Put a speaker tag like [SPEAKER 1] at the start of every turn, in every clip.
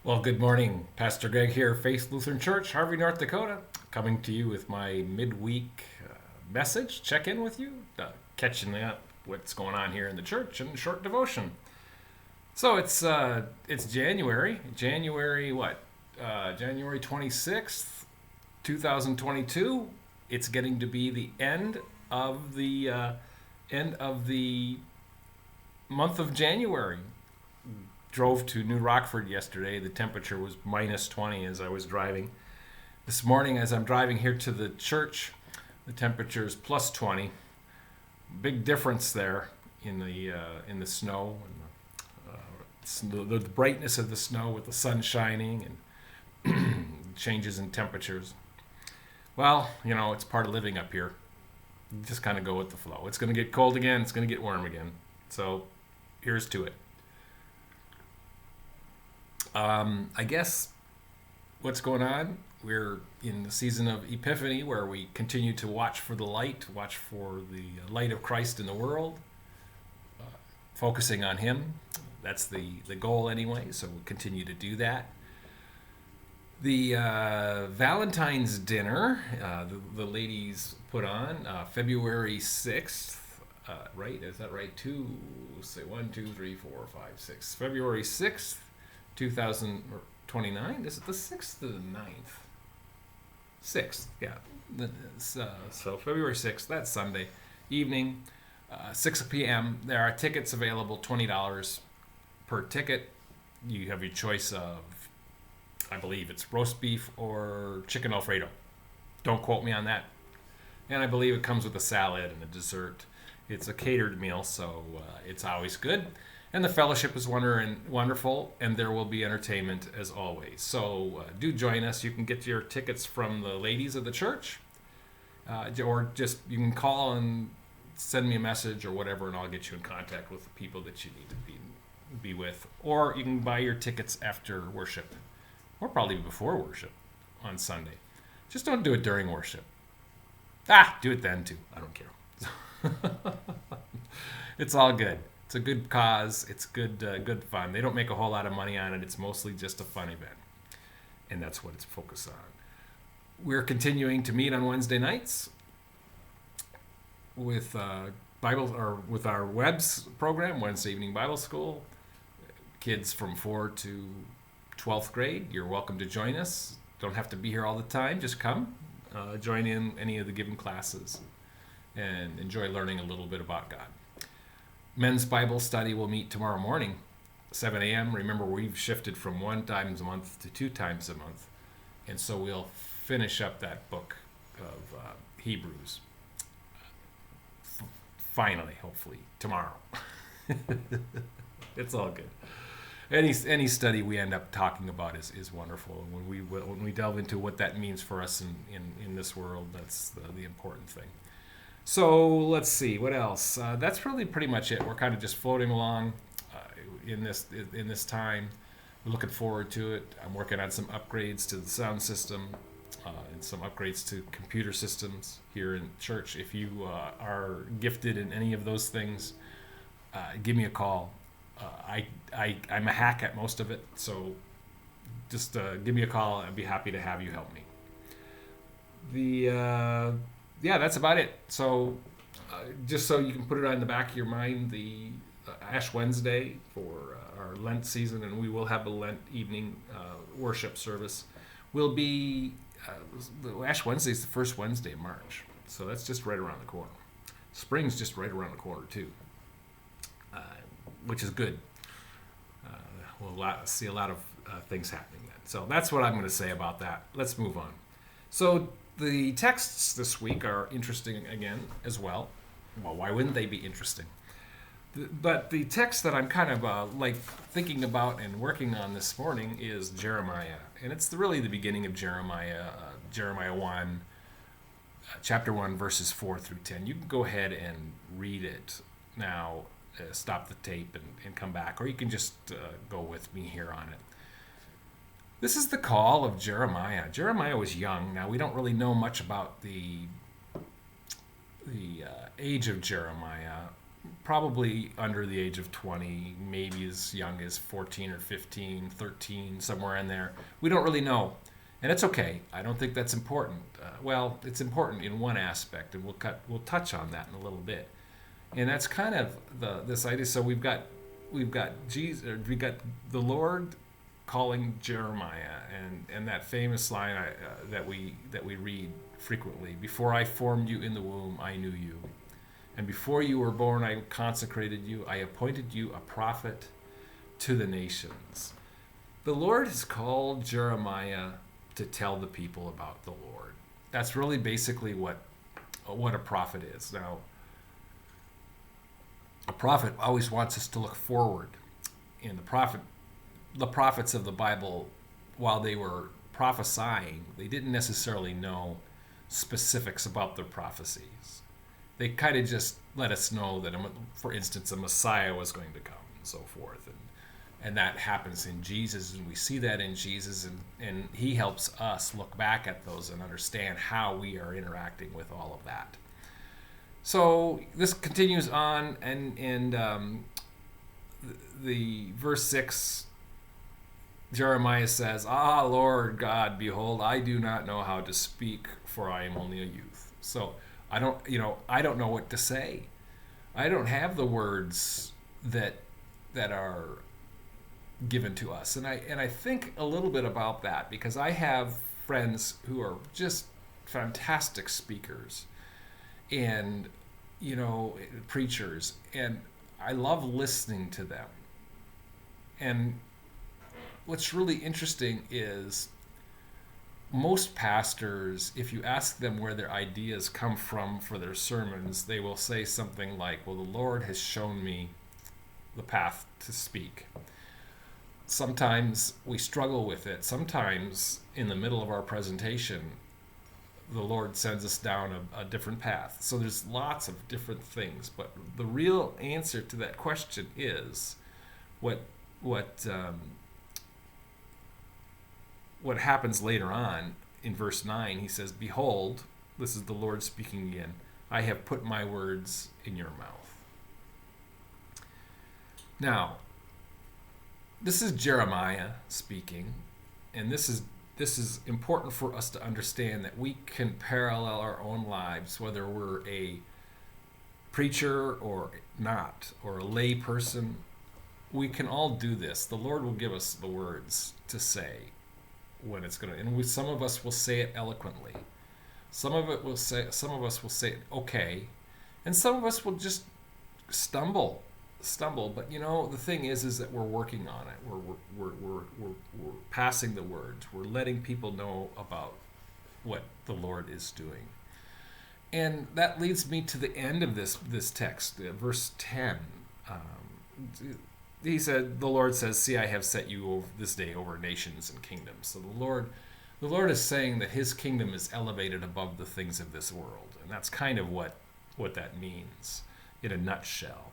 [SPEAKER 1] Well, good morning. Pastor Greg here, Faith Lutheran Church, Harvey, North Dakota, coming to you with my midweek message, check in with you, catching up what's going on here in the church and short devotion. So it's January what? January 26th, 2022. It's getting to be the end of the month of January. Drove to New Rockford yesterday. The temperature was minus 20 as I was driving. This morning, as I'm driving here to the church, the temperature is plus 20. Big difference there in the snow and the brightness of the snow with the sun shining and changes in temperatures. Well, it's part of living up here. You just kind of go with the flow. It's going to get cold again. It's going to get warm again. So here's to it. I guess what's going on, we're in the season of Epiphany where we continue to watch for the light, watch for the light of Christ in the world, focusing on Him. That's the goal anyway, so we'll continue to do that. The Valentine's dinner, the ladies put on February 6th, right? Is that right? One, two, three, four, five, six. February 6th. 2029? Is it the 6th or the 9th? 6th, yeah. So February 6th, that's Sunday evening, 6 p.m. There are tickets available, $20 per ticket. You have your choice of, I believe it's roast beef or chicken Alfredo. Don't quote me on that. And I believe it comes with a salad and a dessert. It's a catered meal, so it's always good. And the fellowship is wonderful, and there will be entertainment as always. So do join us. You can get your tickets from the ladies of the church, or just you can call and send me a message or whatever, and I'll get you in contact with the people that you need to be with. Or you can buy your tickets after worship, or probably before worship on Sunday. Just don't do it during worship. Do it then too. I don't care. It's all good. It's a good cause. It's good fun. They don't make a whole lot of money on it. It's mostly just a fun event, and that's what it's focused on. We're continuing to meet on Wednesday nights with with our WEBS program, Wednesday Evening Bible School. Kids from 4 to 12th grade. You're welcome to join us. Don't have to be here all the time. Just come, join in any of the given classes, and enjoy learning a little bit about God. Men's Bible study will meet tomorrow morning, 7 a.m. Remember, we've shifted from 1 time a month to 2 times a month. And so we'll finish up that book of Hebrews. Finally, hopefully, tomorrow. It's all good. Any study we end up talking about is wonderful. And when we delve into what that means for us in this world, that's the important thing. So let's see what else. That's really pretty much it. We're kind of just floating along in this time. We're looking forward to it. I'm working on some upgrades to the sound system and some upgrades to computer systems here in church. If you are gifted in any of those things, give me a call. I'm a hack at most of it, so just give me a call. I'd be happy to have you help me. Yeah, that's about it. So just so you can put it on the back of your mind, the Ash Wednesday for our Lent season, and we will have a Lent evening worship service, will be Ash Wednesday is the first Wednesday of March. So that's just right around the corner. Spring's just right around the corner, too, which is good. We'll see a lot of things happening then. So that's what I'm going to say about that. Let's move on. So the texts this week are interesting again as well. Well, why wouldn't they be interesting? But the text that I'm kind of thinking about and working on this morning is Jeremiah. And it's really the beginning of Jeremiah, Jeremiah 1, chapter 1, verses 4 through 10. You can go ahead and read it now, stop the tape and come back, or you can just go with me here on it. This is the call of Jeremiah. Jeremiah was young. Now, we don't really know much about the age of Jeremiah. probably under the age of 20, maybe as young as 14 or 15, 13, somewhere in there. We don't really know. And it's okay. I don't think that's important. Well, it's important in one aspect, and we'll touch on that in a little bit. And that's kind of this idea. So we've got Jesus, we got the Lord calling Jeremiah, and that famous line that we read frequently: "Before I formed you in the womb, I knew you, and before you were born, I consecrated you. I appointed you a prophet to the nations." The Lord has called Jeremiah to tell the people about the Lord. That's really basically what a prophet is. Now, a prophet always wants us to look forward. And the prophets of the Bible, while they were prophesying, they didn't necessarily know specifics about their prophecies. They kind of just let us know that, for instance, a Messiah was going to come and so forth. And that happens in Jesus, and we see that in Jesus, and he helps us look back at those and understand how we are interacting with all of that. So this continues on, and the verse 6, Jeremiah says, "Ah, Lord God, behold, I do not know how to speak, for I am only a youth." So I don't know what to say. I don't have the words that are given to us, and I think a little bit about that, because I have friends who are just fantastic speakers and preachers, and I love listening to them. And what's really interesting is most pastors, if you ask them where their ideas come from for their sermons, they will say something like, "Well, the Lord has shown me the path to speak." Sometimes we struggle with it. Sometimes in the middle of our presentation, the Lord sends us down a different path. So there's lots of different things. But the real answer to that question is what happens later on in verse 9. He says, "Behold," this is the Lord speaking again, "I have put my words in your mouth." Now, this is Jeremiah speaking, and this is important for us to understand, that we can parallel our own lives, whether we're a preacher or not, or a lay person. We can all do this. The Lord will give us the words to say when it's going to, and some of us will say it eloquently. Some of us will say it okay, and some of us will just stumble. But the thing is that we're working on it. We're passing the words. We're letting people know about what the Lord is doing. And that leads me to the end of this text, verse 10. The Lord says, "See, I have set you over this day over nations and kingdoms." So the Lord is saying that his kingdom is elevated above the things of this world. And that's kind of what that means in a nutshell.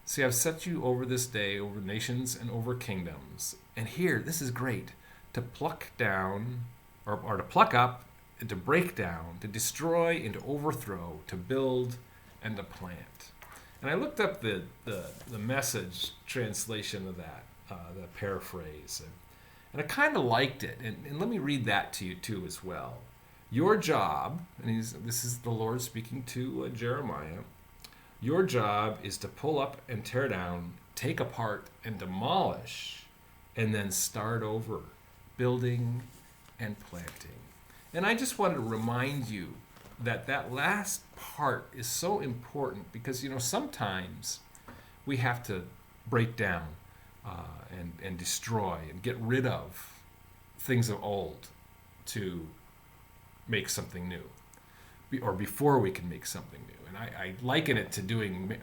[SPEAKER 1] "See, I've set you over this day over nations and over kingdoms." And here, this is great, to pluck down, or to pluck up, and to break down, to destroy and to overthrow, to build and to plant. And I looked up the Message translation of that, the paraphrase, and I kind of liked it. And let me read that to you too as well. "Your job," and this is the Lord speaking to Jeremiah, "your job is to pull up and tear down, take apart and demolish, and then start over, building and planting." And I just want to remind you that last part is so important, because sometimes we have to break down and destroy and get rid of things of old to make something new, or before we can make something new. And I liken it to doing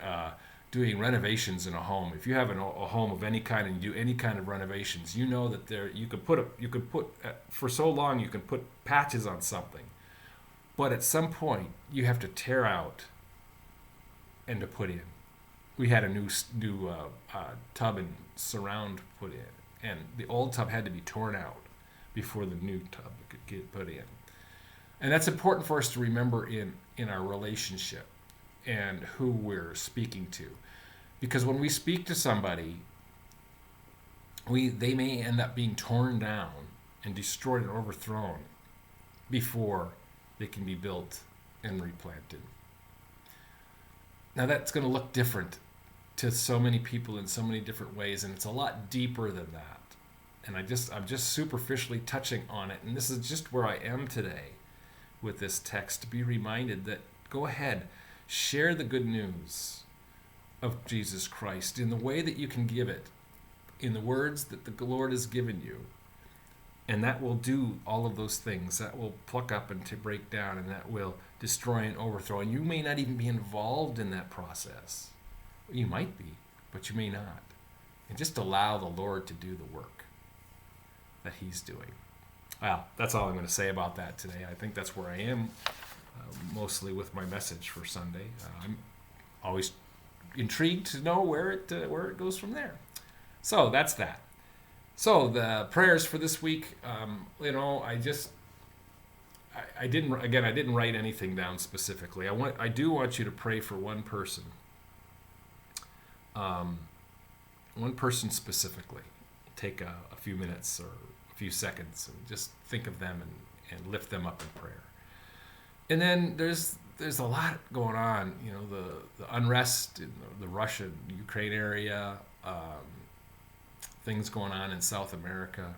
[SPEAKER 1] renovations in a home. If you have a home of any kind and you do any kind of renovations, you know that you could put for so long you can put patches on something, but at some point you have to tear out and to put in. We had a new tub and surround put in, and the old tub had to be torn out before the new tub could get put in. And that's important for us to remember in our relationship. and who we're speaking to. Because when we speak to somebody, they may end up being torn down and destroyed and overthrown before they can be built and replanted. Now that's going to look different to so many people in so many different ways, and it's a lot deeper than that. And I'm just superficially touching on it, and this is just where I am today with this text, to be reminded that go ahead, share the good news of Jesus Christ in the way that you can give it, in the words that the Lord has given you. And that will do all of those things. That will pluck up and to break down, and that will destroy and overthrow. And you may not even be involved in that process. You might be, but you may not. And just allow the Lord to do the work that he's doing. Well, that's all I'm going to say about that today. I think that's where I am mostly with my message for Sunday. I'm always intrigued to know where it goes from there. So that's that. So the prayers for this week, I didn't write anything down specifically. I do want you to pray for one person specifically. Take a few minutes or a few seconds and just think of them and lift them up in prayer. And then there's a lot going on, the unrest in the Russia-Ukraine area, things going on in South America,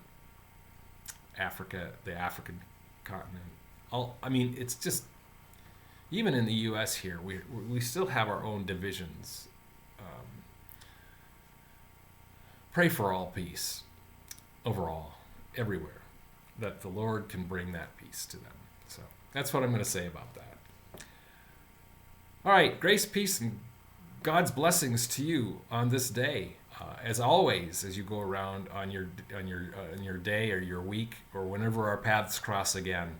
[SPEAKER 1] Africa, the African continent. It's just, even in the U.S. here, we still have our own divisions. Pray for all peace, overall, everywhere, that the Lord can bring that peace to them. So that's what I'm going to say about that. All right, grace, peace, and God's blessings to you on this day. As always, as you go around on your day or your week or whenever our paths cross again,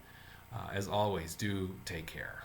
[SPEAKER 1] as always, do take care.